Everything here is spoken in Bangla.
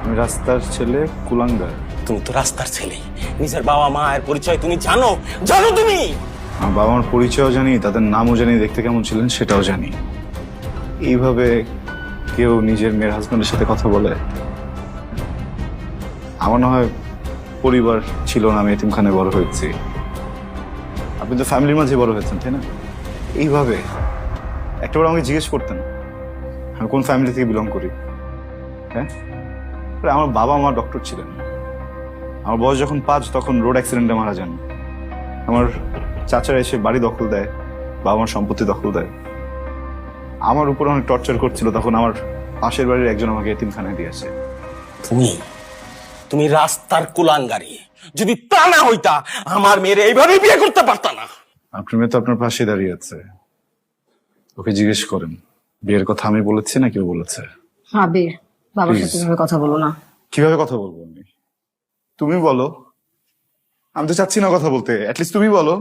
আমি রাস্তার ছেলে, কুলাঙ্গার। তুমি তো রাস্তার ছেলে, নিজের বাবা মায়ের পরিচয় তুমি জানো? জানো তুমি? আমার বাবা মার পরিচয়ও জানি, তাদের নামও জানি, দেখতে কেমন ছিলেন সেটাও জানি। এইভাবে কেউ নিজের মেয়ের হাজবেন্ডের সাথে কথা বলে? আমার না হয় পরিবার ছিল না, আমি এতিমখানায় বড় হয়েছি। আপনি তো ফ্যামিলির মাঝে বড় হয়েছেন, তাই না? এইভাবে একটাবার আমাকে জিজ্ঞেস করতেন আমি কোন ফ্যামিলি থেকে বিলং করি। হ্যাঁ, আমার বাবা মা ডক্টর ছিলেন। আমার বয়স যখন 5 তখন রোড অ্যাক্সিডেন্টে মারা যান। আমার চাচারা এসে বাড়ি দখল দেয়, বাবা মার সম্পত্তি দখল দেয়। আমার উপর অনেক টর্চার করছিল, তখন আমার পাশের বাড়ির একজন আমাকে এতিমখানায় দিয়ে আসে। তুমি তুমি রাস্তার কুলাঙ্গারি। যদি তা না হইতা আমার মেয়ের এইভাবে বিয়ে করতে পারতা না। আপনার মেয়ে তো আপনার পাশে দাঁড়িয়ে আছে, ওকে জিজ্ঞেস করেন বিয়ের কথা আমি বলেছি না কেউ বলেছে। আবির, বাবার সাথে Please. এভাবে কথা বলো না। কিভাবে কথা বলবো আমি? তুমি বলো। আমি তো চাচ্ছি না কথা বলতে, অ্যাটলিস্ট তুমি বলো।